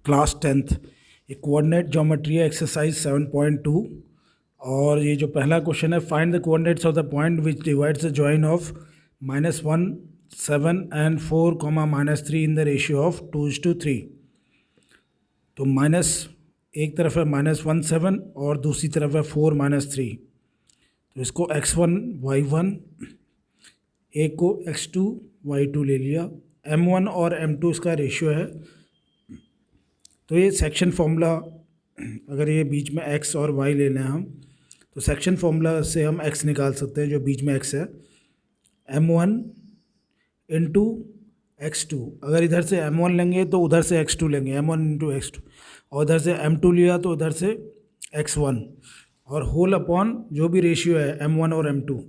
Class 10th ये coordinate geometry है exercise 7.2। और ये जो पहला क्वेश्चन है, find the coordinates of the point which divides the join of -1 7 and 4 -3 in the ratio of 2:3। तो माइनस एक तरफ है -1 7 और दूसरी तरफ है 4 -3। तो इसको x1 y1, एक को x2 y2 ले लिया। m1 और m2 इसका रेशियो है। तो ये सेक्शन फॉर्मूला, अगर ये बीच में x और y ले लें हम, तो सेक्शन फॉर्मूला से हम x निकाल सकते हैं जो बीच में x है, m1 इंटू x2। अगर इधर से m1 लेंगे तो उधर से x2 लेंगे, m1 इंटू x2, और इधर से m2 लिया तो उधर से x1, और होल अपॉन जो भी रेशियो है m1 और m2।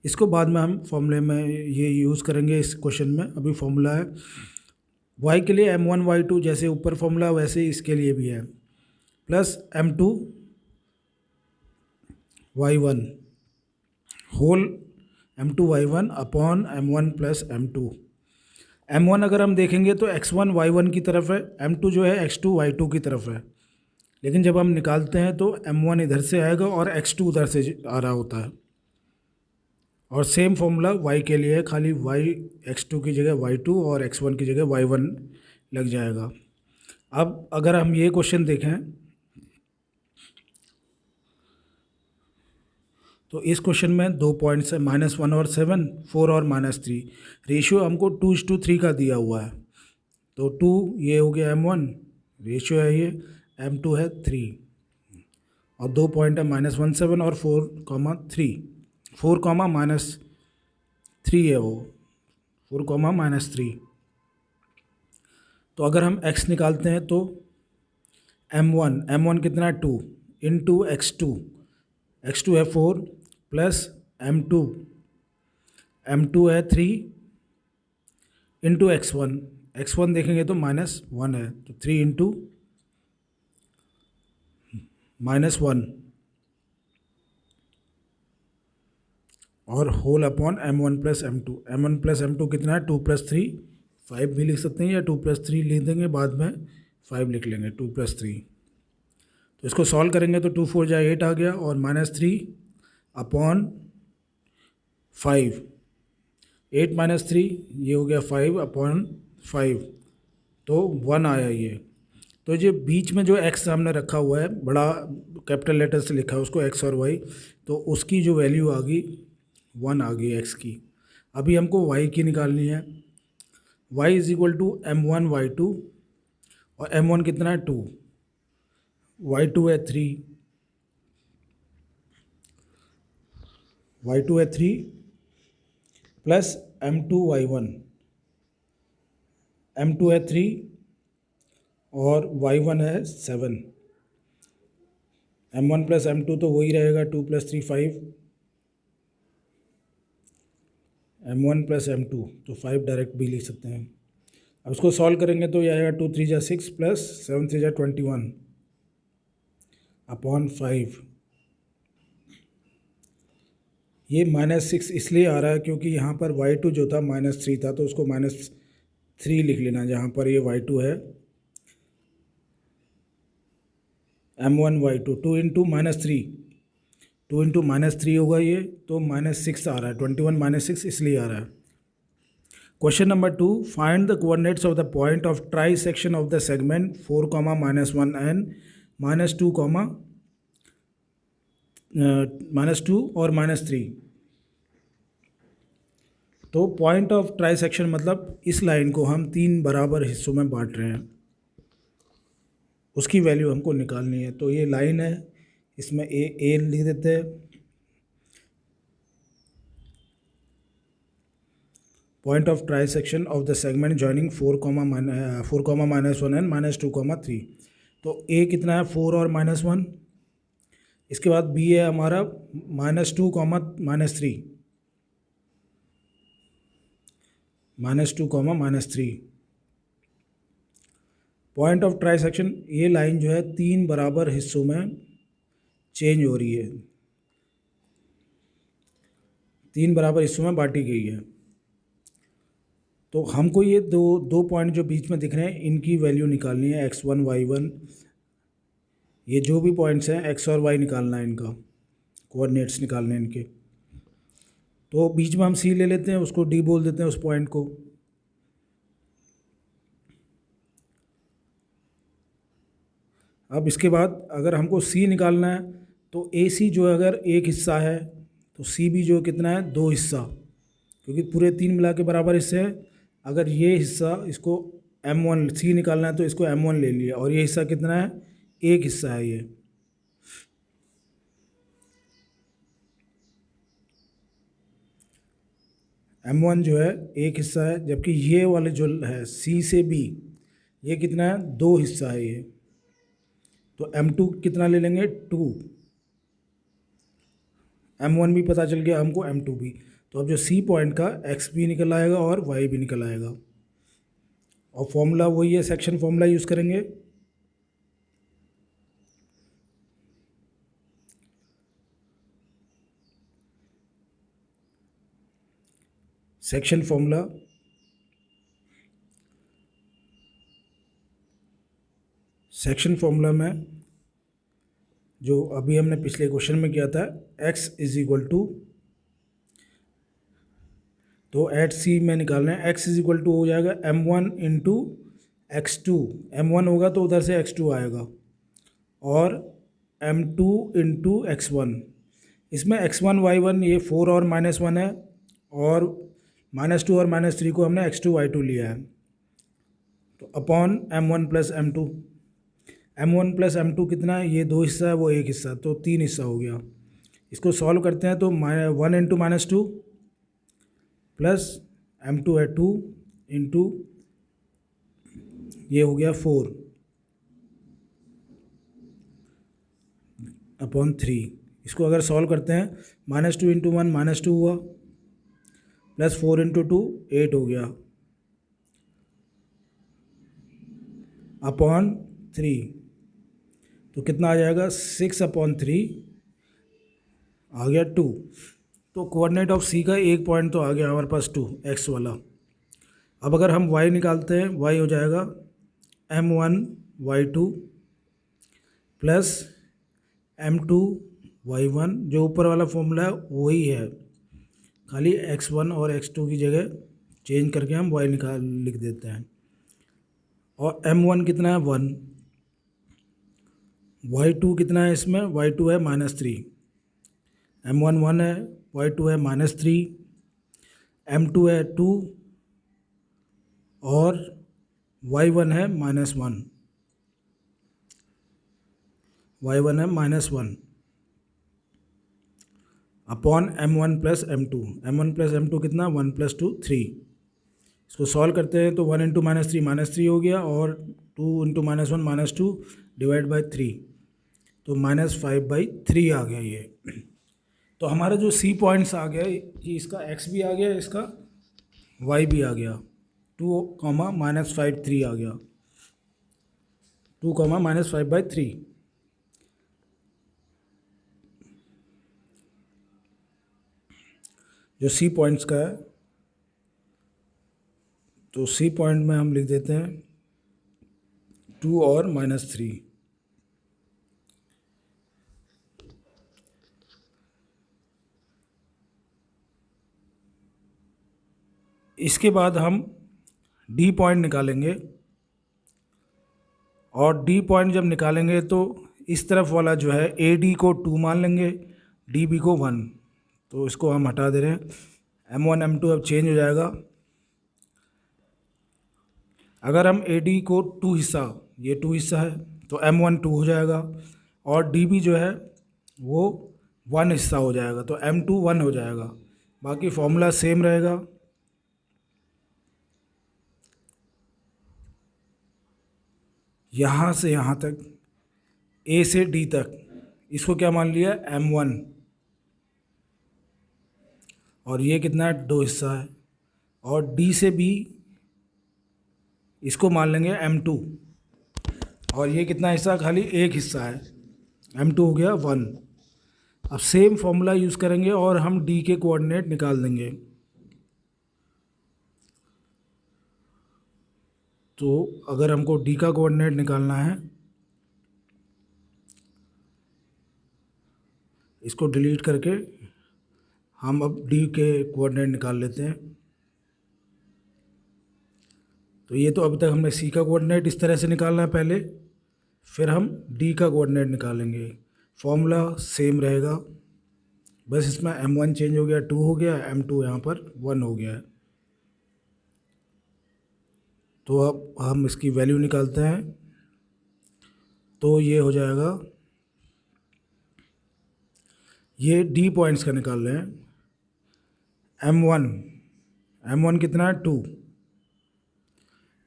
इसको बाद में हम फॉर्मूले में ये यूज़ करेंगे इस क्वेश्चन में। अभी फॉर्मूला है y के लिए m1 y2, जैसे ऊपर फॉर्मूला वैसे ही इसके लिए भी है, plus m2 y1 whole m2 y1 upon m1 plus m2। m1 अगर हम देखेंगे तो x1 y1 की तरफ है, m2 जो है x2 y2 की तरफ है। लेकिन जब हम निकालते हैं तो m1 इधर से आएगा और x2 उधर से आ रहा होता है। और सेम फॉर्मूला y के लिए, खाली y x2 की जगह y2 और x1 की जगह y1 लग जाएगा। अब अगर हम ये क्वेश्चन देखें तो इस क्वेश्चन में 2 पॉइंट्स है, -1 और 7, 4 और -3। रेशियो हमको 2:3 का दिया हुआ है। तो 2 ये हो गया m1, रेशियो है ये, m2 है 3, और 2 पॉइंट है -1 7 और 4, 4, -3 है वो, 4, -3। तो अगर हम x निकालते हैं तो m1 कितना है 2 इंटू x2 है 4 प्लस m2 है 3 इंटू x1 देखेंगे तो -1 है, तो 3 इंटू -1 और whole upon m1 plus m2 कितना है 2 + 3 5 भी लिख सकते हैं, या 2 + 3 लिख देंगे, बाद में 5 लिख लेंगे, 2 + 3। तो इसको सॉल्व करेंगे तो 2 4 जा 8 आ गया, और -3 अपॉन 5, 8 -3 ये हो गया 5 अपॉन 5, तो 1 आया ये। तो जो बीच में जो x सामने रखा हुआ है, बड़ा कैपिटल लेटर से लिखा है उसको x और y, तो उसकी जो वैल्यू आ गई 1 आ गई x की। अभी हमको y की निकालनी है। y = m1 y2, और m1 कितना है 2, y2 है 3, प्लस m2 y1, m2 है 3 और y1 है 7। m1 प्लस m2 तो वही रहेगा, 2 + 3 5, m1 प्लस m2, तो 5 डायरेक्ट भी लिख सकते हैं। अब इसको सॉल्व करेंगे तो यह आएगा 2 3 जा 6 प्लस 7 3 जा 21 अपॉन 5। ये -6 इसलिए आ रहा है क्योंकि यहाँ पर y2 जो था -3 था, तो उसको -3 लिख लेना, जहाँ पर ये y2 है m1 y2, 2 इंटू -3, 2 इंटू -3 होगा ये, तो -6 आ रहा है, 21 -6 इसलिए आ रहा है। Question number 2, find the coordinates of the point of try section of the segment 4, -1 and -2, -2 और -3। तो पॉइंट ऑफ ट्राई सेक्शन मतलब इस लाइन को हम 3 बराबर हिस्सों में बांट रहे हैं, उसकी वैल्यू हमको निकालनी है। तो ये लाइन है, इसमें ए लिख देते हैं, point of try section of the segment joining 4, -1 and -2, 3। तो ए कितना है 4 और -1। इसके बाद बी है हमारा -2, -3, -2, -3। पॉइंट ऑफ ट्राई सेक्शन, ये लाइन जो है 3 बराबर हिस्सों में चेंज हो रही है, 3 बराबर हिस्सों में बांटी गई है। तो हमको ये दो पॉइंट जो बीच में दिख रहे हैं इनकी वैल्यू निकालनी है, x1 y1, ये जो भी पॉइंट्स हैं x और y निकालना है, इनका कोऑर्डिनेट्स निकालने हैं इनके। तो बीच में हम c ले लेते हैं, उसको d बोल देते हैं उस पॉइंट को। अब इसके बाद अगर हमको c निकालना है तो AC जो है अगर एक हिस्सा है तो CB जो कितना है, दो हिस्सा, क्योंकि पूरे तीन मिला के बराबर हिस्से हैं। अगर ये हिस्सा इसको M1 C निकालना है तो इसको M1 ले लिया, और ये हिस्सा कितना है, एक हिस्सा है ये। M1 जो है एक हिस्सा है, जबकि ये वाले जो है C से B ये कितना है, दो हिस्सा है ये। तो M2 कितना ले लेंगे, 2। M1 भी पता चल गया हमको, M2 भी। तो अब जो C पॉइंट का X भी निकल आएगा और Y भी निकल आएगा। और फॉर्मूला वही है, सेक्शन फॉर्मूला यूज़ करेंगे। सेक्शन फॉर्मूला में जो अभी हमने पिछले क्वेश्चन में किया था, x इज इक्वल टू, तो एट सी में निकालना है, x इज इक्वल टू हो जाएगा m1 इंटू x2। m1 होगा तो उधर से x2 आएगा, और m2 इंटू x1। इसमें x1 y1 ये 4 और -1 है, और -2 और -3 को हमने x2 y2 लिया है। तो upon m1 plus m2, m1 plus m2 कितना है, ये दो हिस्सा है वो एक हिस्सा, तो तीन हिस्सा हो गया। इसको सॉल्व करते हैं तो 1 इंटू -2 प्लस m2 है 2 इंटू ये हो गया 4 अपॉन 3। इसको अगर सॉल्व करते हैं, -2 इंटू 1 -2 हुआ, प्लस 4 इंटू 2 8 हो गया, अपॉन 3। तो कितना आ जाएगा, 6 अपॉन 3 आ गया 2। तो कोऑर्डिनेट ऑफ C का एक पॉइंट तो आ गया हमारे पास 2, x वाला। अब अगर हम y निकालते हैं, y हो जाएगा m1 y2 plus m2 y1, जो ऊपर वाला फॉर्मूला है वही है, खाली x1 और x2 की जगह चेंज करके हम y लिख देते हैं। और m1 कितना है, 1, y2 कितना है इसमें, y2 है -3, m1 1 है, y2 है -3, m2 है 2 और y1 है -1, y1 है -1 upon m1 plus m2। m1 plus m2 कितना, 1 + 2 3। इसको सॉल्व करते हैं तो 1 इंटू -3 हो गया, और 2 इंटू -1 -2 डिवाइड बाई 3, तो -5/3 आ गया ये। तो हमारा जो C पॉइंट्स आ गया, ये इसका x भी आ गया, इसका y भी आ गया, 2, -5/3 आ गया, 2, -5/3। जो C पॉइंट्स का है, तो C पॉइंट में हम लिख देते हैं 2 और -3। इसके बाद हम D पॉइंट निकालेंगे, और D पॉइंट जब निकालेंगे तो इस तरफ वाला जो है AD को 2 मान लेंगे, DB को 1, तो इसको हम हटा दे रहे हैं। M1 M2 अब चेंज हो जाएगा। अगर हम AD को 2 हिस्सा, ये 2 हिस्सा है, तो M1 2 हो जाएगा, और DB जो है वो 1 हिस्सा हो जाएगा, तो M2 1 हो जाएगा। बाकी फॉर्मूला सेम रहेगा। यहाँ से यहाँ तक, A से D तक, इसको क्या मान लिया, M1, और ये कितना है, 2 हिस्सा है, और D से B इसको मान लेंगे M2, और ये कितना हिस्सा, खाली एक हिस्सा है, M2 हो गया 1। अब सेम फॉर्मूला यूज़ करेंगे और हम D के कोऑर्डिनेट निकाल देंगे। तो अगर हमको डी का कोऑर्डिनेट निकालना है, इसको डिलीट करके हम अब डी के कोऑर्डिनेट निकाल लेते हैं। तो ये तो अभी तक हमने सी का कोऑर्डिनेट इस तरह से निकालना है पहले, फिर हम डी का कोऑर्डिनेट निकालेंगे। फॉर्मूला सेम रहेगा, बस इसमें m1 चेंज हो गया, 2 हो गया, m2 यहाँ पर 1 हो गया है। तो अब हम इसकी वैल्यू निकालते हैं, तो ये हो जाएगा, ये डी पॉइंट्स का निकाल रहे हैं। m1 कितना है 2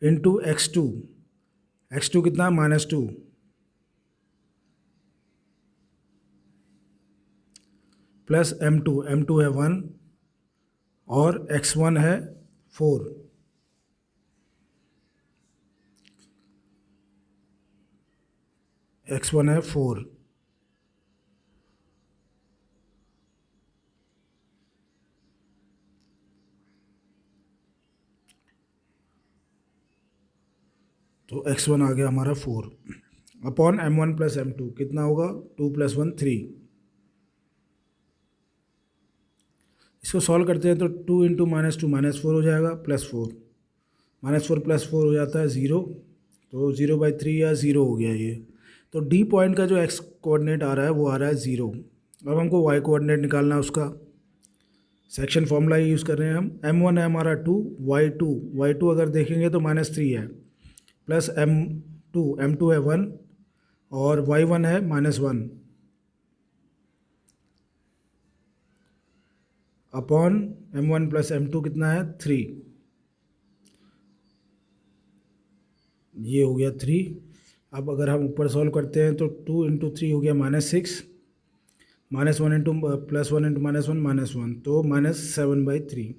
इंटू x2 कितना है -2 प्लस m2 है 1 और x1 है 4। x1 है 4। तो x1 आ गया हमारा 4 अपॉन m1 प्लस m2 कितना होगा 2 + 1 3। इसको सॉल्व करते हैं तो 2 इंटू -2 -4 हो जाएगा, +4 -4 +4 हो जाता है 0, तो 0/3 या 0 हो गया ये। तो डी पॉइंट का जो x कोऑर्डिनेट आ रहा है वो आ रहा है 0। अब हमको y कोऑर्डिनेट निकालना है उसका, सेक्शन फॉर्मूला ही यूज़ कर रहे हैं हम। m1 है हमारा 2, y2 अगर देखेंगे तो -3 है, प्लस m2 है 1 और y1 है -1 अपॉन m1 प्लस m2 कितना है 3, ये हो गया 3। अब अगर हम ऊपर सॉल्व करते हैं तो 2 इंटू 3 हो गया -6, -1 इंटू +1 इंटू -1 तो -7/3।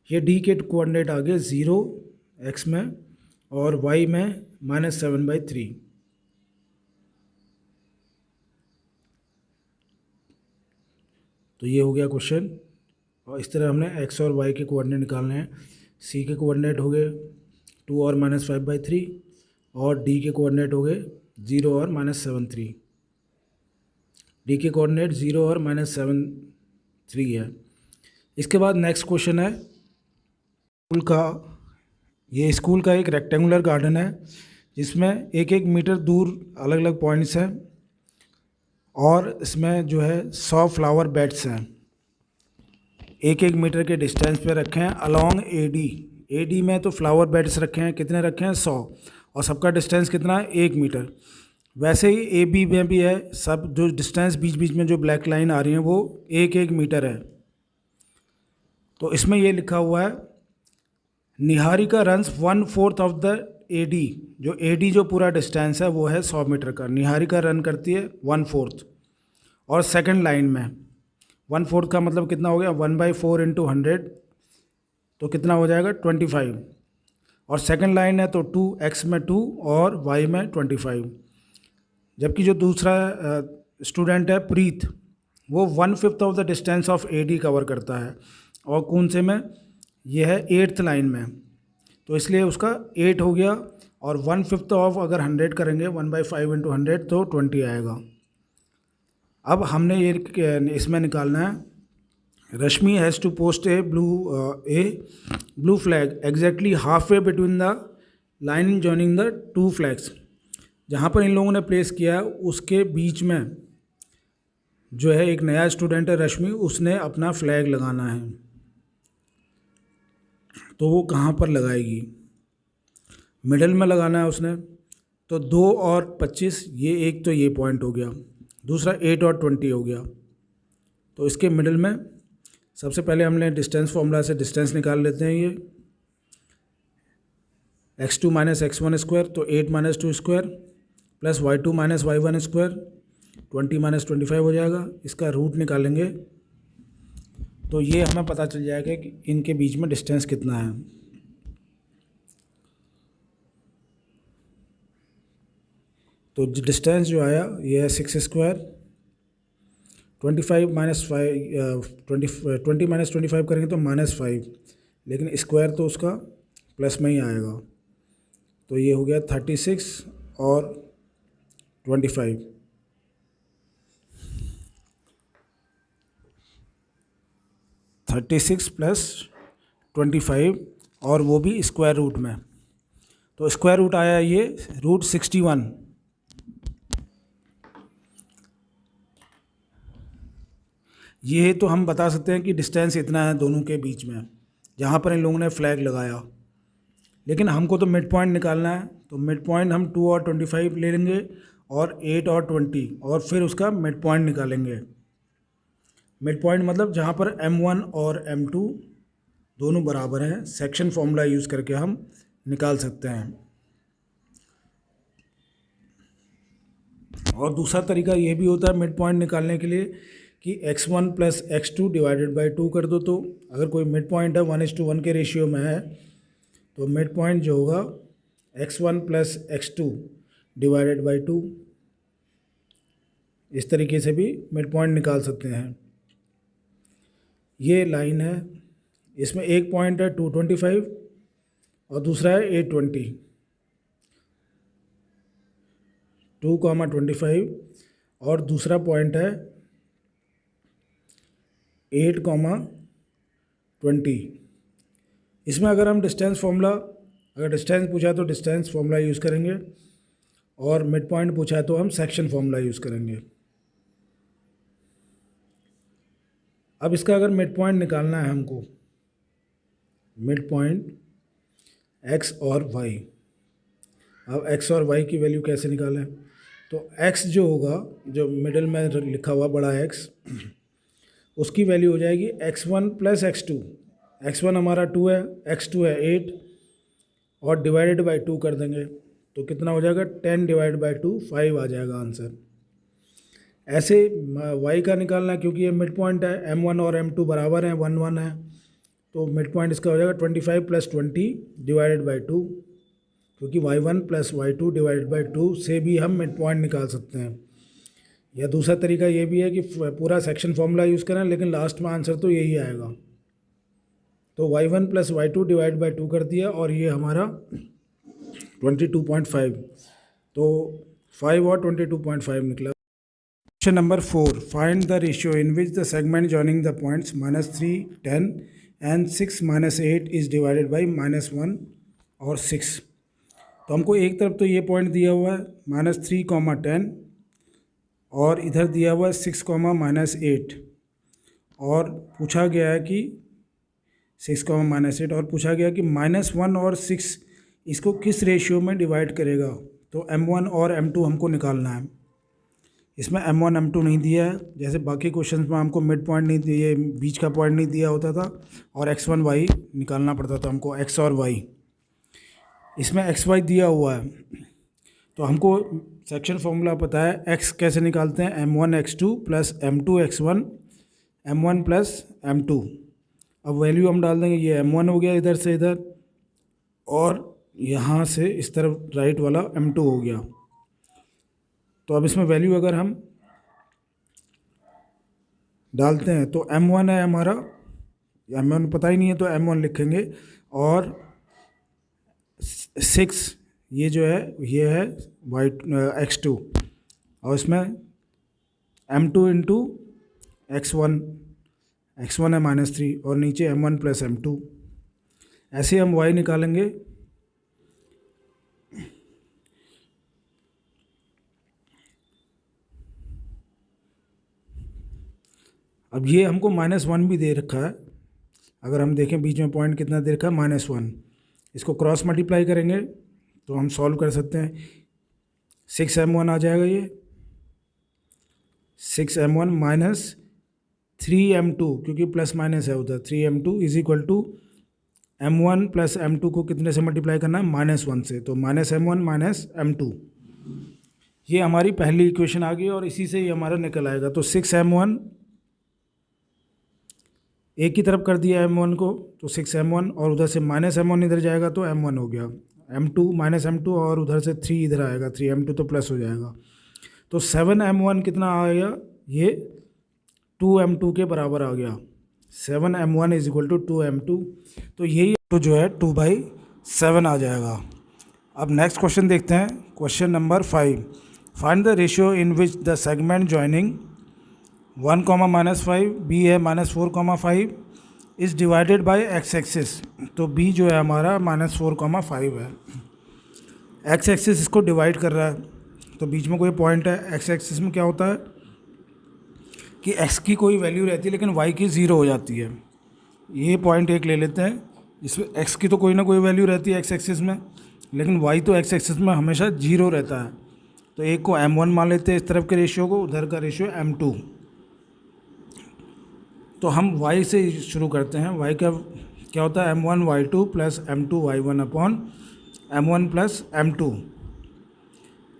ये डी के कोऑर्डिनेट आ गए 0 x में और y में -7/3। तो ये हो गया क्वेश्चन। और इस तरह हमने x और y के कोऑर्डिनेट निकालने हैं। c के कोऑर्डिनेट हो गए 2 और -5/3 और d के कोऑर्डिनेट हो गए 0 और -7/3। d के कोऑर्डिनेट 0 और -7/3 है। इसके बाद नेक्स्ट क्वेश्चन है स्कूल का। ये स्कूल का एक रेक्टेंगुलर गार्डन है जिसमें 1-1 मीटर दूर अलग अलग पॉइंट्स हैं और इसमें जो है 100 फ्लावर बेड्स हैं, 1-1 मीटर के डिस्टेंस पे रखे हैं अलोंग AD में। तो फ्लावर बेड्स रखे हैं, कितने रखे हैं 100, और सबका डिस्टेंस कितना है 1 मीटर। वैसे ही AB में भी है, सब जो डिस्टेंस बीच बीच में जो ब्लैक लाइन आ रही है वो 1-1 मीटर है। तो इसमें ये लिखा हुआ है Niharika runs 1/4 of the AD। जो AD जो पूरा डिस्टेंस है वो है 100 मीटर का, निहारिका रन करती है 1/4। और सेकंड लाइन में 1/4 का मतलब कितना हो गया 1/4 इंटू 100, तो कितना हो जाएगा 25। और सेकंड लाइन है तो 2 x में 2 और y में 25। जबकि जो दूसरा स्टूडेंट है प्रीत, वो 1/5 of the distance of AD cover करता है। और कौन से में, ये है 8th लाइन में, तो इसलिए उसका 8 हो गया। और 1/5 ऑफ अगर 100 करेंगे 1/5 इंटू 100 तो 20 आएगा। अब हमने ये इसमें निकालना है Rashmi has to post a blue flag exactly half way between the line joining the 2 flags. जहाँ पर इन लोगों ने प्लेस किया है उसके बीच में जो है एक नया स्टूडेंट है रश्मि, उसने अपना फ्लैग लगाना है। तो वो कहाँ पर लगाएगी, मिडल में लगाना है उसने। तो 2 और 25, ये एक तो ये पॉइंट हो गया, दूसरा 8 और 20 हो गया। तो इसके मिडल में सबसे पहले हमने डिस्टेंस फॉर्मूला से डिस्टेंस निकाल लेते हैं। ये x2 - x1 स्क्वायर, तो 8 - 2 square plus y2 - y1 square 20 - 25 हो जाएगा। इसका रूट निकालेंगे तो ये हमें पता चल जाएगा कि इनके बीच में डिस्टेंस कितना है। तो डिस्टेंस जो आया ये है 6 स्क्वायर, 20 - 25 करेंगे तो -5, लेकिन स्क्वायर तो उसका प्लस में ही आएगा। तो ये हो गया 36 और 25। 36 प्लस 25 और वो भी स्क्वायर रूट में। तो स्क्वायर रूट आया ये √61। ये तो हम बता सकते हैं कि डिस्टेंस इतना है दोनों के बीच में जहाँ पर इन लोगों ने फ्लैग लगाया। लेकिन हमको तो मिड पॉइंट निकालना है, तो मिड पॉइंट हम 2 और 25 ले लेंगे और 8 और 20 और फिर उसका मिड पॉइंट निकालेंगे। मिड पॉइंट मतलब जहाँ पर M1 और M2 दोनों बराबर हैं, सेक्शन फॉर्मूला यूज़ करके हम निकाल सकते हैं। और दूसरा तरीका ये भी होता है मिड पॉइंट निकालने के लिए कि x1 plus x2 divided by 2 कर दो। तो अगर कोई मिड पॉइंट है 1:1 के रेशियो में है तो मिड पॉइंट जो होगा x1 plus x2 divided by 2। इस तरीके से भी मिड पॉइंट निकाल सकते हैं। ये लाइन है, इसमें एक पॉइंट है 225 और दूसरा है 820। 2,25 और दूसरा पॉइंट है 8,20। इसमें अगर हम डिस्टेंस फार्मूला, अगर डिस्टेंस पूछा तो डिस्टेंस फार्मूला यूज़ करेंगे और मिड पॉइंट पूछा तो हम सेक्शन फार्मूला यूज़ करेंगे। अब इसका अगर मिड पॉइंट निकालना है हमको, मिड पॉइंट x और y। अब x और y की वैल्यू कैसे निकालें? तो x जो होगा, जो मिडिल में लिखा हुआ बड़ा x, उसकी वैल्यू हो जाएगी x1 प्लस x2। x1 हमारा 2 है, x2 है 8 और डिवाइडेड बाई 2 कर देंगे तो कितना हो जाएगा 10 डिवाइड बाई 2 5 आ जाएगा आंसर। ऐसे y का निकालना है क्योंकि ये मिड पॉइंट है, m1 और m2 बराबर हैं, 1 1 है, तो मिड पॉइंट इसका हो जाएगा 25 प्लस 20 डिवाइडेड बाई 2, क्योंकि y1 plus y2 divided by 2 से भी हम मिड पॉइंट निकाल सकते हैं। या दूसरा तरीका ये भी है कि पूरा सेक्शन फॉर्मूला यूज़ करें लेकिन लास्ट में आंसर तो यही आएगा। तो y1 plus y2 divide by 2 कर दिया और ये हमारा 22.5, तो 5 और 22.5 निकला। Question number 4, find the ratio in which the segment joining the points -3, 10 and 6, -8 is divided by -1 और 6। तो हमको एक तरफ तो ये पॉइंट दिया हुआ है -3, 10 और इधर दिया हुआ है 6, -8 और पूछा गया है कि 6, -8 और पूछा गया कि -1 और 6 इसको किस रेशियो में डिवाइड करेगा। तो m1 और m2 हमको निकालना है। इसमें m1 m2 नहीं दिया है, जैसे बाकी क्वेश्चन में हमको मिड पॉइंट नहीं दिए, बीच का पॉइंट नहीं दिया होता था और x1 y निकालना पड़ता था हमको, x और y। इसमें xy दिया हुआ है तो हमको सेक्शन फॉर्मूला पता है, x कैसे निकालते हैं, m1 x2 plus m2 x1, m1 plus m2। अब वैल्यू हम डाल देंगे, ये m1 हो गया इधर से इधर और यहाँ से इस तरफ राइट वाला m2 हो गया। तो अब इसमें वैल्यू अगर हम डालते हैं तो m1 है हमारा, m1 पता ही नहीं है तो m1 लिखेंगे और 6 ये जो है ये है x2 और इसमें m2 इंटू x1 है -3 और नीचे m1 प्लस m2। ऐसे हम y निकालेंगे। अब ये हमको -1 भी दे रखा है, अगर हम देखें बीच में पॉइंट कितना दे रखा है -1, इसको क्रॉस मल्टीप्लाई करेंगे तो हम सॉल्व कर सकते हैं। 6m1 आ जाएगा, ये 6m1 माइनस 3m2 क्योंकि प्लस माइनस है उधर, 3m2 is equal to m1 plus m2 को कितने से मल्टीप्लाई करना है -1 से, तो -m1 माइनस m2। ये हमारी पहली इक्वेशन आ गई और इसी से ही हमारा निकल आएगा। तो 6m1 एक की तरफ कर दिया m1 को तो 6m1 और उधर से -m1 इधर जाएगा तो m1 हो गया, m2 -m2 और उधर से 3 इधर आएगा, 3m2 तो प्लस हो जाएगा। तो 7m1 कितना आ गया, ये 2m2 के बराबर आ गया। 7m1 is equal to 2m2, तो यही तो जो है 2/7 आ जाएगा। अब नेक्स्ट क्वेश्चन देखते हैं, question number 5। Find the ratio in which the segment joining 1, -5 B है -4, 5 is divided by X axis. तो बी जो है हमारा -4, 5 है। एक्स एक्सिस इसको डिवाइड कर रहा है, तो बीच में कोई पॉइंट है। एक्स एक्सिस में क्या होता है कि एक्स की कोई वैल्यू रहती है लेकिन वाई की 0 हो जाती है। ये पॉइंट एक ले लेते हैं जिसमें एक्स की तो कोई ना कोई वैल्यू रहती है एक्स एक्सिस में, लेकिन वाई तो एक्स एक्सिस में हमेशा 0 रहता है। तो एक को m1 मान लेते हैं, इस तरफ के रेशियो को, उधर का रेशियो m2। तो हम y से शुरू करते हैं। y का क्या होता है, m1 y2 plus m2 y1 upon m1 plus m2।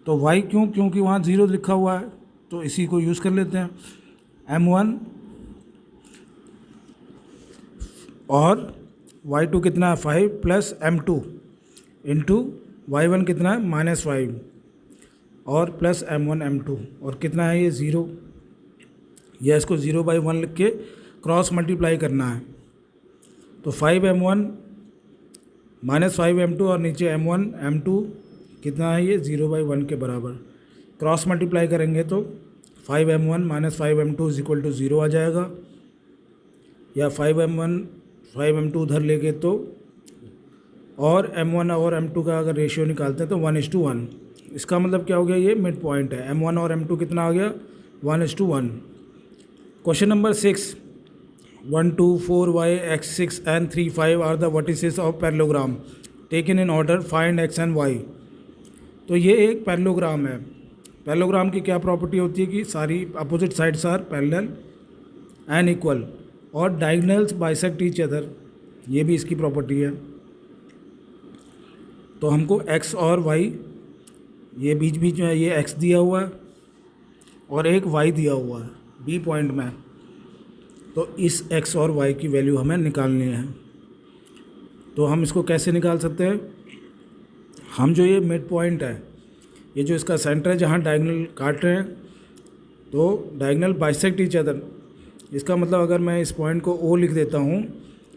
तो y क्यों, क्योंकि वहाँ 0 लिखा हुआ है, तो इसी को यूज़ कर लेते हैं। m1 और y2 कितना है 5 प्लस m2 इंटू y1 कितना है -5 और प्लस m1 m2 और कितना है ये 0। यह इसको 0/1 लिख के क्रॉस मल्टीप्लाई करना है। तो 5m1 -5m2 और नीचे m1 m2 कितना है ये 0/1 के बराबर। क्रॉस मल्टीप्लाई करेंगे तो 5m1 -5m2 = 0 आ जाएगा, या 5m1 5m2 उधर लेके तो, और m1 और m2 का अगर रेशियो निकालते हैं तो 1:1। इसका मतलब क्या हो गया, ये मिड पॉइंट है। m1 और m2 कितना आ गया 1:1। Question number 6, 1, 2, 4, y, x, 6 and 3, 5 are the vertices of parallelogram taken in order, find x and y। तो ये एक पैरेललोग्राम है। पैरेललोग्राम की क्या प्रॉपर्टी होती है कि सारी opposite sides are parallel and equal और डायगोनल्स बाइसेक्ट ईच अदर, ये भी इसकी प्रॉपर्टी है। तो हमको x और y, ये बीच बीच में ये x दिया हुआ है और एक y दिया हुआ है b पॉइंट में, तो इस x और y की वैल्यू हमें निकालनी है। तो हम इसको कैसे निकाल सकते हैं, हम जो ये मिड पॉइंट है, ये जो इसका सेंटर है जहाँ डायगोनल काट रहे हैं, तो डायगोनल बाइसेक्ट ईच अदर। इसका मतलब अगर मैं इस पॉइंट को O लिख देता हूँ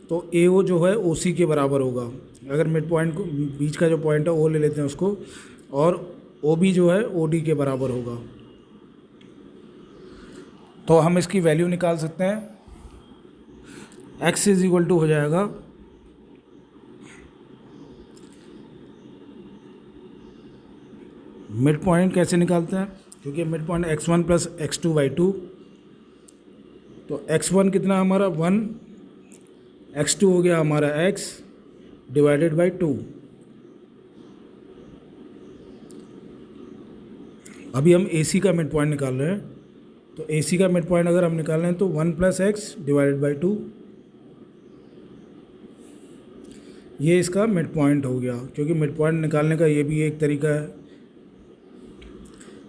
तो AO जो है OC के बराबर होगा। अगर मिड पॉइंट को, बीच का जो पॉइंट है O ले लेते हैं उसको, और OB जो है OD के बराबर होगा। तो हम इसकी वैल्यू निकाल सकते हैं। x = हो जाएगा मिड पॉइंट कैसे निकालते हैं, क्योंकि mid point x1 plus x2 y2। तो x1 कितना हमारा 1, x2 हो गया हमारा x डिवाइडेड बाई 2। अभी हम AC का मिड पॉइंट निकाल रहे हैं, तो AC का मिड पॉइंट अगर हम निकाल रहे हैं तो 1 + x डिवाइडेड बाई 2, ये इसका मिड पॉइंट हो गया। क्योंकि मिड पॉइंट निकालने का ये भी एक तरीका है,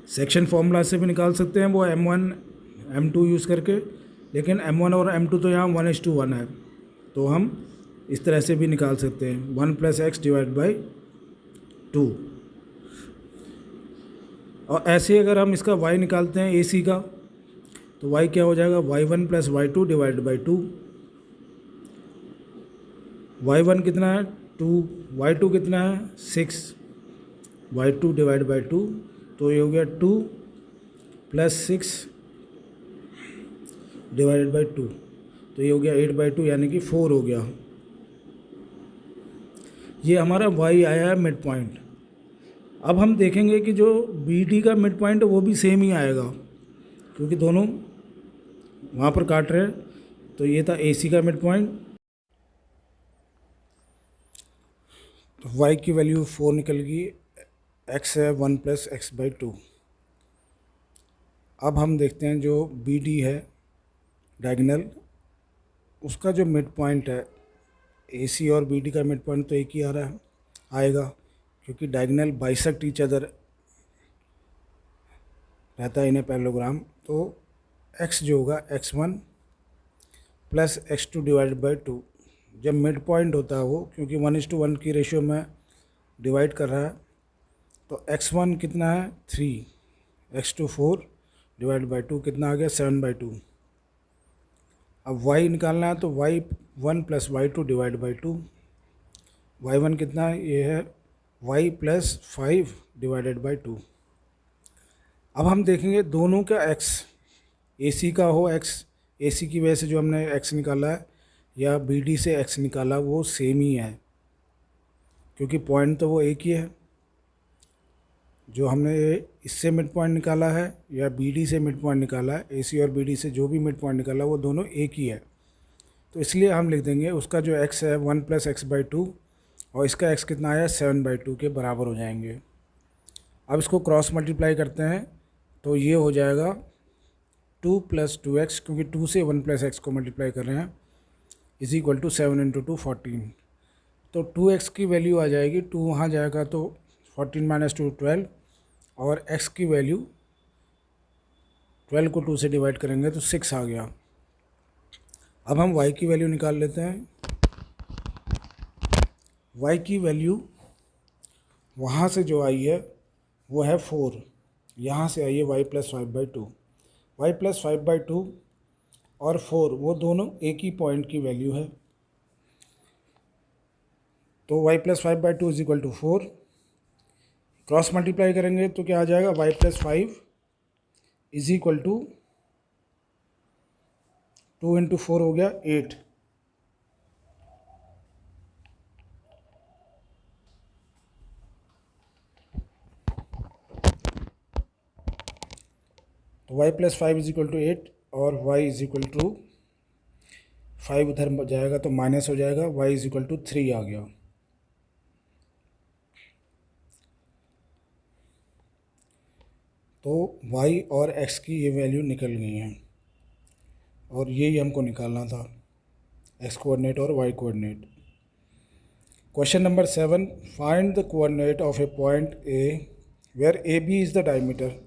सेक्शन फॉर्मूला से भी निकाल सकते हैं वो m1 m2 यूज़ करके, लेकिन m1 और m2 तो यहाँ 1:1 है, तो हम इस तरह से भी निकाल सकते हैं 1 + x डिवाइड बाई 2। और ऐसे अगर हम इसका y निकालते हैं AC का, तो y क्या हो जाएगा y1 + y2 divide by 2। y1 कितना है 2, y2 कितना है 6, y2 डिवाइड बाई 2, तो ये हो गया 2 + 6 डिवाइडेड बाई 2, तो ये हो गया 8/2 यानी कि 4 हो गया। ये हमारा y आया है मिड पॉइंट। अब हम देखेंगे कि जो BD का मिड पॉइंट है वो भी सेम ही आएगा, क्योंकि दोनों वहाँ पर काट रहे हैं। तो ये था AC का मिड पॉइंट, तो y की वैल्यू 4 निकल गई, x है 1 + x/2। अब हम देखते हैं जो BD है डायगोनल, उसका जो मिड पॉइंट है, AC और BD का मिड पॉइंट तो एक ही आ रहा है आएगा, क्योंकि डायगोनल बाइसेक्ट ईच अदर रहता है इन्हें पैरेललोग्राम। तो x जो होगा x1 + x2 डिवाइडेड बाई 2, जब मिड पॉइंट होता है वो, क्योंकि 1:1 की रेशियो में डिवाइड कर रहा है, तो x1 कितना है 3, x2 4 डिवाइड बाई 2 कितना आ गया 7/2। अब y निकालना है, तो y1 + y2 divide by 2, y1 कितना है, ये है वाई प्लस 5 डिवाइडेड बाई 2। अब हम देखेंगे दोनों का एक्स, ए सी का हो एक्स, ए सी की वजह से जो हमने एक्स निकाला है या बी डी से एक्स निकाला वो सेम ही है, क्योंकि पॉइंट तो वो एक ही है। जो हमने इससे मिड पॉइंट निकाला है या बी डी से मिड पॉइंट निकाला है, ए सी और बी डी से जो भी मिड पॉइंट निकाला वो दोनों एक ही है। तो इसलिए हम लिख देंगे उसका जो एक्स है 1 प्लस एक्स बाई 2 और इसका एक्स कितना आया 7/2 के बराबर हो जाएंगे। अब इसको क्रॉस मल्टीप्लाई करते हैं तो ये हो जाएगा 2 प्लस 2x, क्योंकि 2 से 1 प्लस एक्स को मल्टीप्लाई कर रहे हैं, इज इक्वल टू 7 इंटू 2 14। तो 2x की वैल्यू आ जाएगी, 2 वहाँ जाएगा तो 14 माइनस 2 12, और x की वैल्यू 12 को 2 से डिवाइड करेंगे तो 6 आ गया। अब हम y की वैल्यू निकाल लेते हैं। y की वैल्यू वहाँ से जो आई है वो है 4, यहाँ से आई है y प्लस 5/2। y प्लस 5/2 और 4 वो दोनों एक ही पॉइंट की वैल्यू है, तो y plus 5/2 is equal to 4। Cross multiply करेंगे तो क्या आ जाएगा, y plus 5 is equal to 2 into 4 हो गया 8। तो y plus 5 is equal to 8 और y इज इक्वल टू 5 उधर जाएगा तो माइनस हो जाएगा, y इज इक्वल टू 3 आ गया। तो y और x की ये वैल्यू निकल गई हैं और यही हमको निकालना था, x कोऑर्डिनेट और y coordinate. Question number 7, find the coordinate of a point A where A B is the diameter.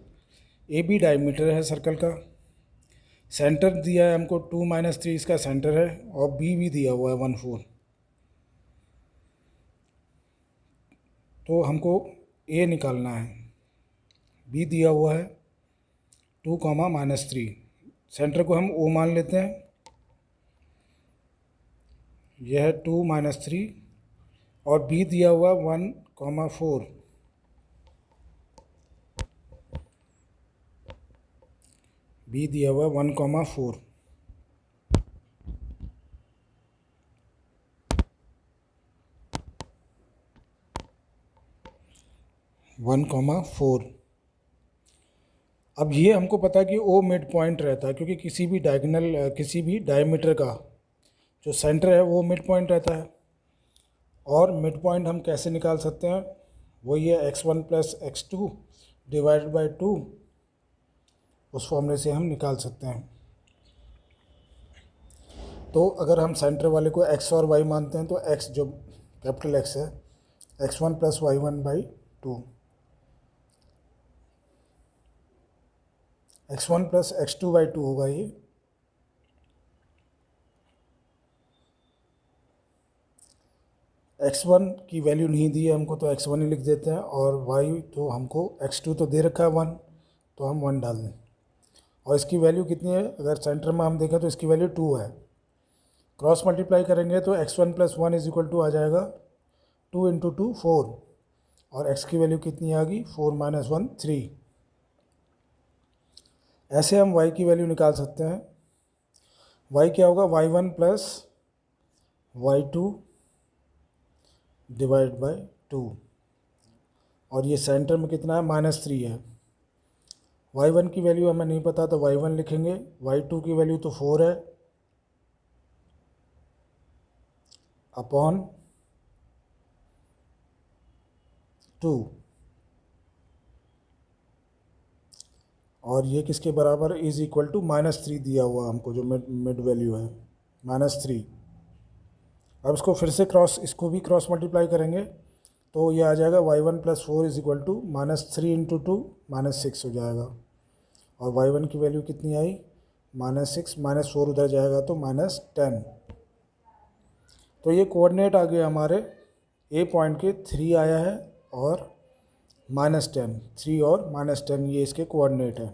A B diameter है सर्कल का, सेंटर दिया है हमको 2 माइनस 3 इसका सेंटर है, और बी भी दिया हुआ है 1 4। तो हमको ए निकालना है, बी दिया हुआ है 2 कॉमा माइनस 3, सेंटर को हम ओ मान लेते हैं, यह है 2 माइनस 3, और बी दिया हुआ 1 कॉमा 4, बी दिया हुआ 1 कॉमा 4। One comma 4। अब ये हमको पता है कि ओ मिड पॉइंट रहता है, क्योंकि किसी भी डायगोनल किसी भी डायमीटर का जो सेंटर है वो मिड पॉइंट रहता है। और मिड पॉइंट हम कैसे निकाल सकते हैं, वो ये x1 plus x2 divided by 2, उस फॉर्मूले से हम निकाल सकते हैं। तो अगर हम सेंटर वाले को x और y मानते हैं तो x जो कैपिटल X है x1 plus y1 by 2, x1 plus x2 by 2 होगा ये। x1 की वैल्यू नहीं दी है हमको तो x1 ही लिख देते हैं, और y तो हमको x2 तो दे रखा है 1, तो हम 1 डाल दें। और इसकी वैल्यू कितनी है, अगर सेंटर में हम देखें तो इसकी वैल्यू 2 है। क्रॉस मल्टीप्लाई करेंगे तो x1 plus 1 is equal to आ जाएगा 2 इंटू 2 4, और x की वैल्यू कितनी आ गई 4 माइनस 1 3। ऐसे हम y की वैल्यू निकाल सकते हैं। y क्या होगा, y1 plus y2 divide by 2, और ये सेंटर में कितना है -3 है। y1 की वैल्यू हमें नहीं पता तो y1 लिखेंगे, y2 की वैल्यू तो 4 है अपॉन 2, और ये किसके बराबर इज इक्वल टू -3 दिया हुआ हमको, जो मिड वैल्यू है -3। अब इसको फिर से इसको भी क्रॉस मल्टीप्लाई करेंगे तो ये आ जाएगा y1 plus 4 is equal to -3 into 2 -6 हो जाएगा, और y1 की वैल्यू कितनी आई -6, -4 उधर जाएगा तो -10। तो ये कोऑर्डिनेट आ गए हमारे ए पॉइंट के 3 आया है और -10, 3 और -10 ये इसके कोऑर्डिनेट है।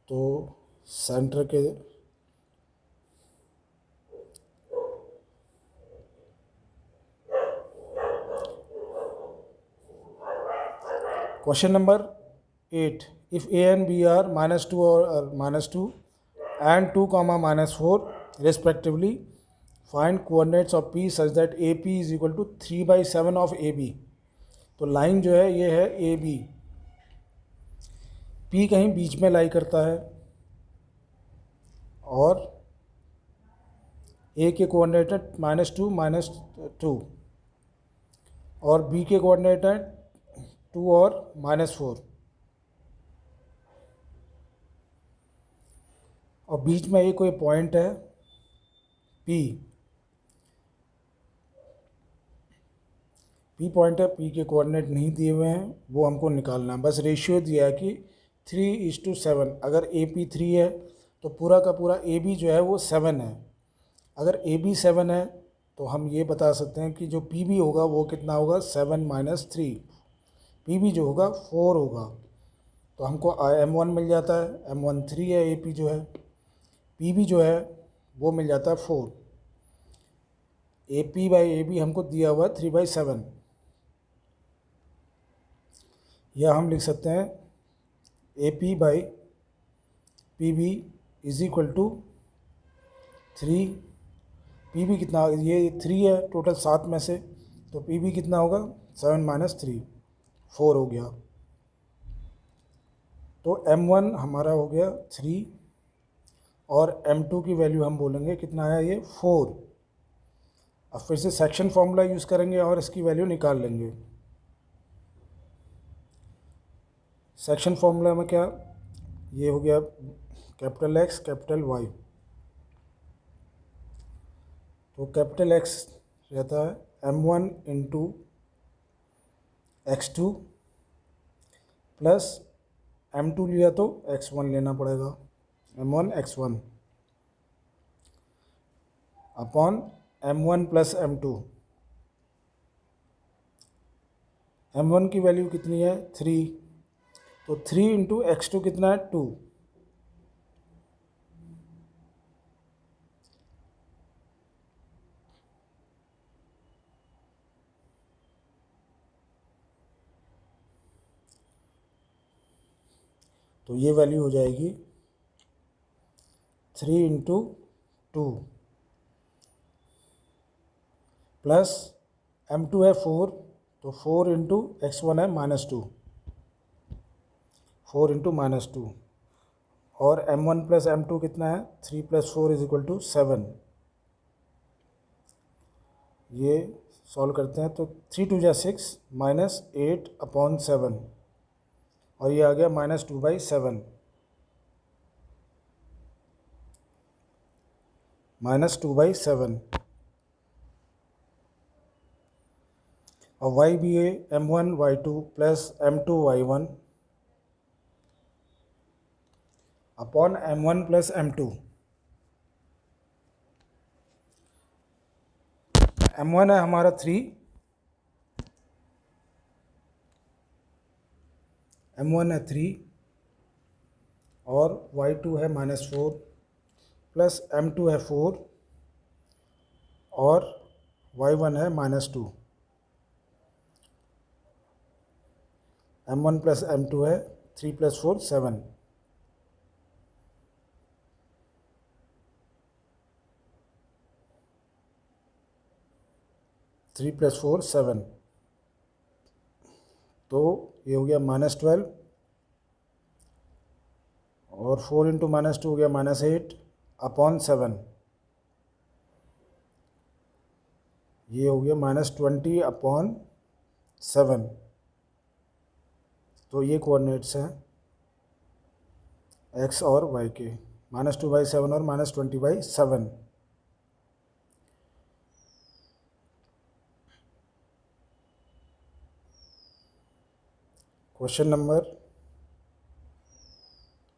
तो सेंटर के Question number 8. If a and b are -2 or -2 and 2 comma -4 respectively, find coordinates of p such that AP is equal to 3/7 of AB. तो लाइन जो है ये है AB, P कहीं बीच में लाई करता है और A के कोऑर्डिनेट है -2 -2 और B के कोऑर्डिनेट है 2 और -4 और बीच में ये कोई पॉइंट है P पॉइंट है, P के कोऑर्डिनेट नहीं दिए हुए हैं, वो हमको निकालना है। बस रेशियो दिया है कि 3:7। अगर AP 3 है तो पूरा का पूरा AB जो है वो 7 है। अगर AB 7 है तो हम ये बता सकते हैं कि जो PB होगा वो कितना होगा 7 - 3। PB जो होगा 4 होगा। तो हमको M1 मिल जाता है, M1 3 है, AP जो है, PB जो है वो मिल जाता है 4। AP/AB हमको दिया हुआ है 3/7। या हम लिख सकते हैं AP/PB is equal to 3। PB कितना, ये 3 है टोटल 7 में से, तो PB कितना होगा 7 - 3, 4 हो गया। तो M1 हमारा हो गया 3 और M2 की वैल्यू हम बोलेंगे कितना है ये 4। अब फिर से सेक्शन फॉर्मूला यूज़ करेंगे और इसकी वैल्यू निकाल लेंगे। सेक्शन फॉर्मूला में क्या, ये हो गया कैपिटल X कैपिटल Y। तो कैपिटल X रहता है M1 into X2 plus M2 लिया तो X1 लेना पड़ेगा, M1 X1 upon M1 plus M2। M1 की वैल्यू कितनी है 3, तो 3 इंटू X2 कितना है 2। तो ये वैल्यू हो जाएगी 3 इंटू 2 प्लस M2 है 4, तो 4 इंटू X1 है -2, 4 इंटू -2 और M1 प्लस M2 कितना है 3 + 4 = 7। ये सॉल्व करते हैं तो 3 × 2 = 6 -8/7 और ये आ गया -2/7 -2/7 और y भी है M1 y2 plus M2 y1 upon M1 plus M2। M1 है हमारा 3, M1 है 3 और y2 है -4 प्लस M2 है 4 और y1 है -2। M1 प्लस M2 है 3 + 4 7। थ्री प्लस 4 7, तो ये हो गया -12 और 4 इंटू -2 हो गया -8/7। ये हो गया -20/7। तो ये कोऑर्डिनेट्स हैं x और y के, -2/7 और -20/7। Question number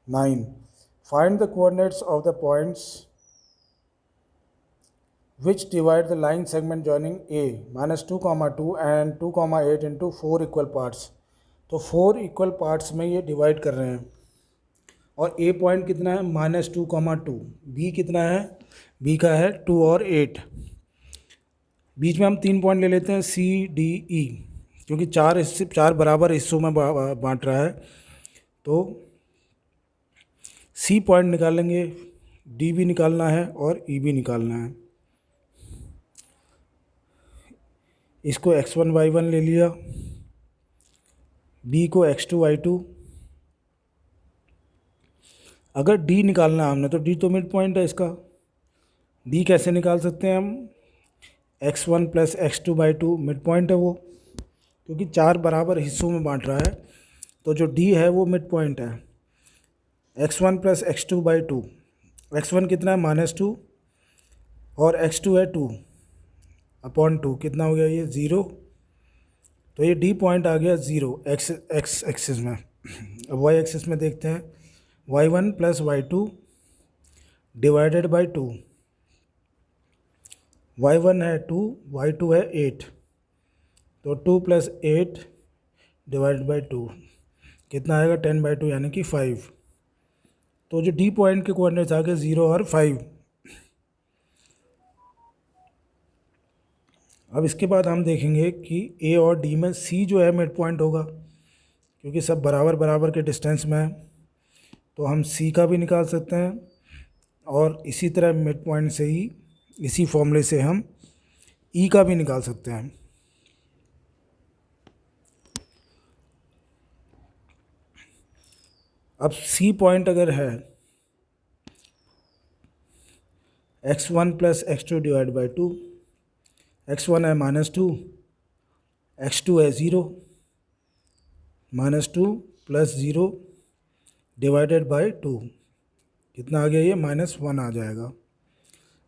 9. Find the coordinates of the points which divide the line segment joining A -2, 2 and 2, 8 into 4 equal parts. तो 4 इक्वल पार्ट्स में ये डिवाइड कर रहे हैं और A पॉइंट कितना है -2, 2। B कितना है, B का है 2 और 8। बीच में हम 3 पॉइंट ले लेते हैं C, D, E, क्योंकि चार बराबर हिस्सों में बांट रहा है। तो सी पॉइंट निकालेंगे, डी भी निकालना है और ई भी निकालना है। इसको x1 y1 ले लिया, बी को x2 y2। अगर डी निकालना है हमने तो डी तो मिड पॉइंट है इसका। डी कैसे निकाल सकते हैं हम, x1 plus x2/2 mid point है वो, क्योंकि चार बराबर हिस्सों में बांट रहा है। तो जो डी है वो मिड पॉइंट है। x1 प्लस x2/2, x1 कितना है -2 और x2 है 2/2, कितना हो गया ये 0। तो ये डी पॉइंट आ गया 0 x एक्सिस में। अब y एक्सिस में देखते हैं, y1 plus y2 divided by 2। y1 है 2, y2 है 8, तो 2 प्लस 8 डिवाइडेड बाई 2 कितना आएगा 10/2 यानी कि 5। तो जो डी पॉइंट के कोऑर्डिनेट्स आ गए 0 और 5। अब इसके बाद हम देखेंगे कि ए और डी में सी जो है मिड पॉइंट होगा, क्योंकि सब बराबर बराबर के डिस्टेंस में है। तो हम सी का भी निकाल सकते हैं और इसी तरह मिड पॉइंट से ही इसी फॉर्मूले से हम ई का भी निकाल सकते हैं। अब सी पॉइंट अगर है x1 plus x2 divide by 2, x1 है -2, x2 है 0, -2 प्लस 0 डिवाइडेड बाई 2 कितना आ गया ये -1 आ जाएगा।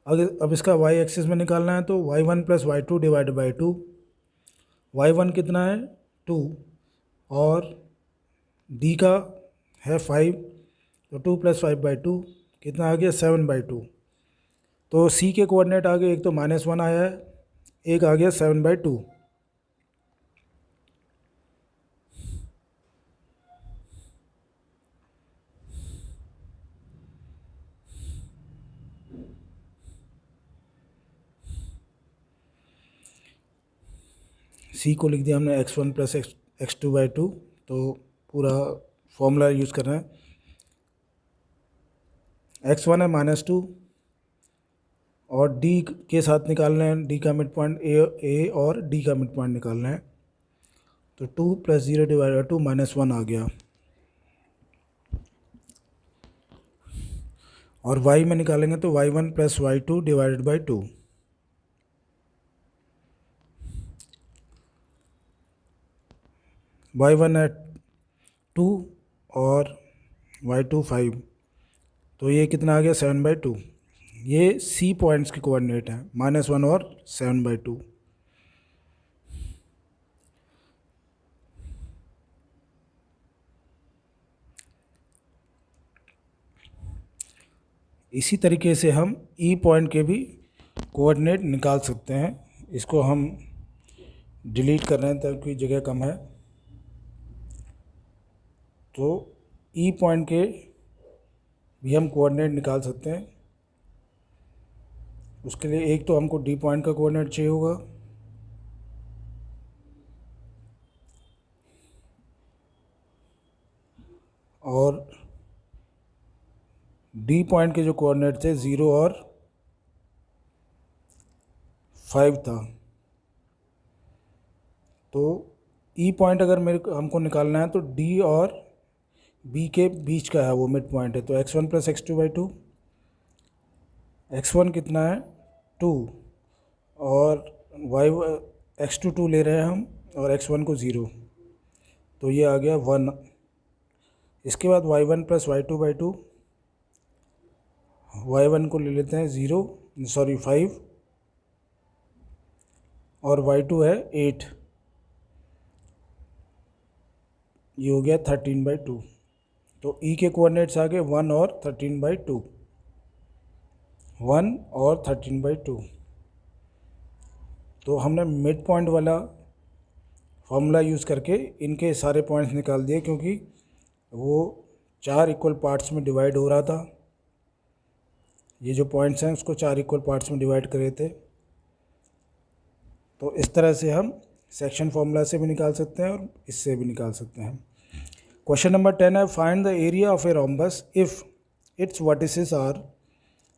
अब इसका y एक्सिस में निकालना है तो y1 plus y2 divided by 2। y1 कितना है 2 और d का है 5, तो 2 प्लस 5/2 कितना आ गया 7/2। तो सी के कोऑर्डिनेट आ गए, एक तो -1 आया है, एक आ गया 7/2। सी को लिख दिया हमने x1 प्लस x2/2, तो पूरा फॉर्मूला यूज़ कर रहे हैं। x1 है -2 और d के साथ निकालना है, d का मिड पॉइंट ए और d का मिड पॉइंट निकालना है। तो 2 प्लस 0 डिवाइड बाई 2 -1 आ गया। और y में निकालेंगे तो y1 plus y2 divided by 2। y1 है 2 और y2 5, तो ये कितना आ गया 7/2। ये सी पॉइंट्स के कोऑर्डिनेट हैं, -1 और 7/2। इसी तरीके से हम ई पॉइंट के भी कोऑर्डिनेट निकाल सकते हैं। इसको हम डिलीट कर रहे हैं ताकि जगह कम है। तो ई पॉइंट के भी हम कोऑर्डिनेट निकाल सकते हैं। उसके लिए एक तो हमको डी पॉइंट का कोऑर्डिनेट चाहिए होगा, और डी पॉइंट के जो कोऑर्डिनेट थे 0 और 5 था। तो ई पॉइंट अगर हमको निकालना है तो डी और बी के बीच का है वो मिड पॉइंट है। तो x1 प्लस x2/2, x1 कितना है 2 और x2 2 ले रहे हैं हम और x1 को 0, तो ये आ गया 1। इसके बाद y1 प्लस y2/2, y1 को ले लेते हैं 5 और y2 है 8, ये हो गया 13/2। तो ई के कोऑर्डिनेट्स आ गए 1 और 13/2, 1 और 13/2। तो हमने मिड पॉइंट वाला फॉर्मूला यूज़ करके इनके सारे पॉइंट्स निकाल दिए, क्योंकि वो 4 इक्वल पार्ट्स में डिवाइड हो रहा था। ये जो पॉइंट्स हैं उसको 4 इक्वल पार्ट्स में डिवाइड करे थे। तो इस तरह से हम सेक्शन फॉर्मूला से भी निकाल सकते हैं और इससे भी निकाल सकते हैं। क्वेश्चन नंबर 10 है, find the area of a rhombus if its vertices are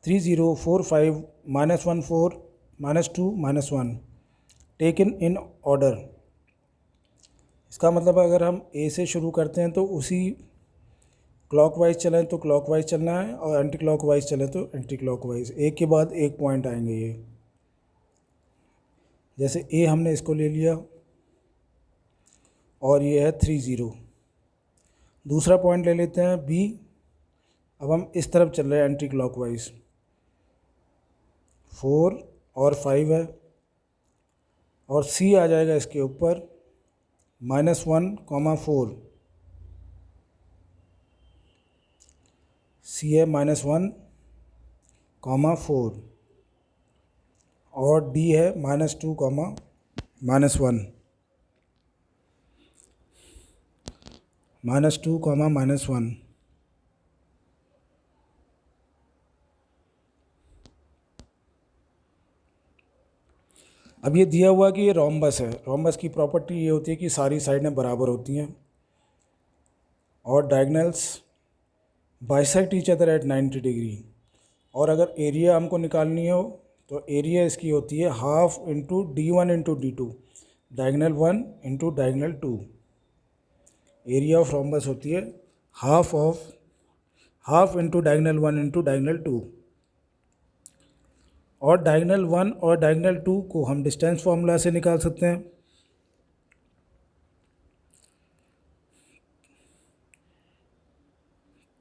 3 0 4 5 -1 4 -2 -1 taken in order. इसका मतलब अगर हम ए से शुरू करते हैं तो उसी क्लॉकवाइज चलें तो क्लॉकवाइज चलना है, और एंटी क्लॉकवाइज चलें तो एंटी क्लॉकवाइज, एक के बाद एक पॉइंट आएंगे। ये जैसे ए हमने इसको ले लिया और ये है 3 0। दूसरा पॉइंट ले लेते हैं बी। अब हम इस तरफ चल रहे हैं एंटी क्लॉकवाइज, 4 और 5 है, और सी आ जाएगा इसके ऊपर -1 4, सी है -1 4, और डी है -2 -1, -2 -1। अब ये दिया हुआ कि ये रोम्बस है। रोम्बस की प्रॉपर्टी ये होती है कि सारी साइडें बराबर होती हैं और diagonals bisect each other at 90 degree. और अगर एरिया हमको निकालनी हो तो एरिया इसकी होती है half into D1 into D2, diagonal 1 into diagonal 2। Area of rhombus होती है half into diagonal 1 into diagonal 2। और डायगोनल 1 और डायगोनल 2 को हम डिस्टेंस फार्मूला से निकाल सकते हैं।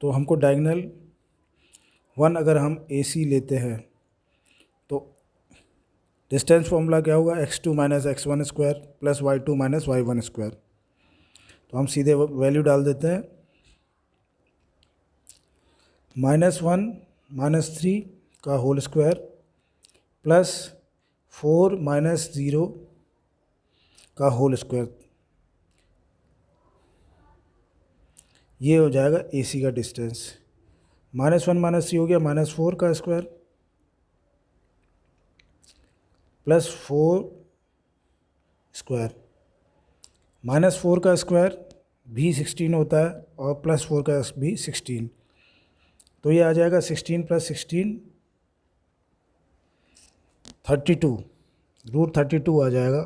तो हमको डायगोनल 1 अगर हम AC लेते हैं तो डिस्टेंस फार्मूला क्या होगा, x2 - x1 square plus y2 - y1 square. तो हम सीधे वैल्यू डाल देते हैं, -1 - 3 का होल स्क्वायर प्लस 4 - 0 का होल स्क्वायर। ये हो जाएगा AC का डिस्टेंस। -1 - 3 हो गया -4 का स्क्वायर प्लस 4 स्क्वायर। -4 का स्क्वायर भी 16 होता है और +4 का भी 16। तो ये आ जाएगा 16 + 16 32, √32 आ जाएगा।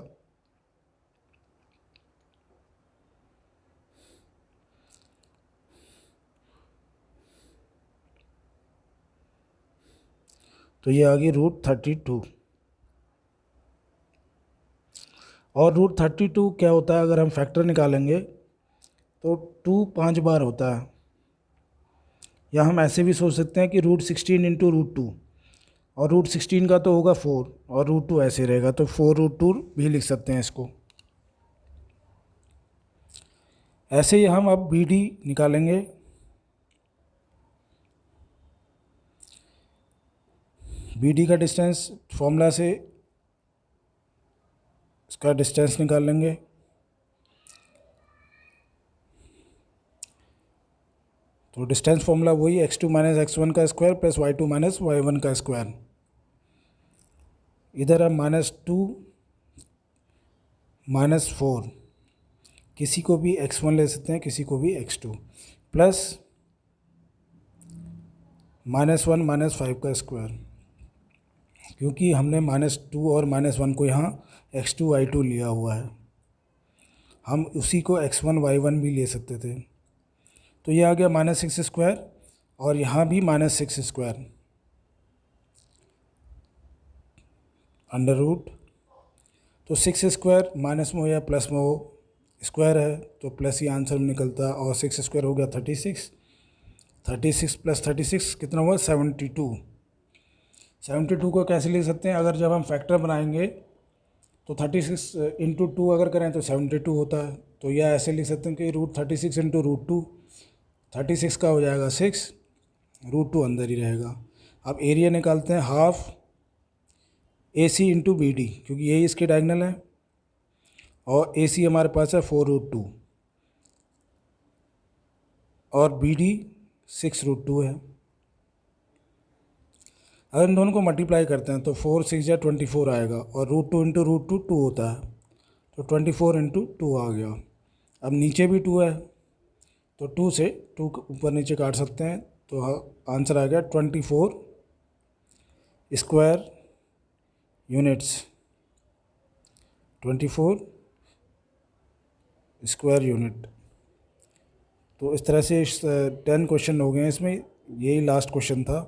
तो ये आ गई √32। और √32 क्या होता है, अगर हम फैक्टर निकालेंगे तो 2 5 बार होता है। या हम ऐसे भी सोच सकते हैं कि √16 इंटू √2, और √16 का तो होगा 4 और √2 ऐसे रहेगा, तो 4√2 भी लिख सकते हैं इसको। ऐसे ही हम अब BD निकालेंगे। BD का डिस्टेंस फॉर्मूला से इसका डिस्टेंस निकाल लेंगे। तो डिस्टेंस फॉर्मूला वही x2 - x1 का स्क्वायर प्लस y2 - y1 का स्क्वायर। इधर है -2 -4, किसी को भी x1 ले सकते हैं, किसी को भी x2, प्लस -1 - 5 का स्क्वायर, क्योंकि हमने -2 और -1 को यहाँ x2 y2 लिया हुआ है। हम उसी को x1 y1 भी ले सकते थे। तो ये आ गया -6 स्क्वायर, और यहाँ भी -6 स्क्वायर अंडर रूट। तो 6 स्क्वायर माइनस में हो या प्लस में हो, स्क्वायर है तो प्लस ही आंसर में निकलता है। और 6 स्क्वायर हो गया 36, 36 + 36 कितना हुआ 72। 72 को कैसे लिख सकते हैं, अगर जब हम फैक्टर बनाएंगे तो 36 इंटू 2 अगर करें तो 72 होता है। तो यह ऐसे लिख सकते हैं कि √36 इंटू √2, 36 का हो जाएगा 6, √2 अंदर ही रहेगा। अब एरिया निकालते हैं, हाफ AC इंटू BD, क्योंकि यही इसके डायगोनल है, और AC हमारे पास है 4√2 और BD 6√2 है। अगर इन दोनों को मल्टीप्लाई करते हैं तो 4 6 या 24 आएगा, और √2 इंटू √2 2 होता है, तो 24 इंटू 2 आ गया। अब नीचे भी 2 है तो 2 से 2 ऊपर नीचे काट सकते हैं, तो आंसर आ गया 24 स्क्वायर यूनिट्स, 24 स्क्वायर यूनिट। तो इस तरह से 10 क्वेश्चन हो गए हैं इसमें, यही लास्ट क्वेश्चन था।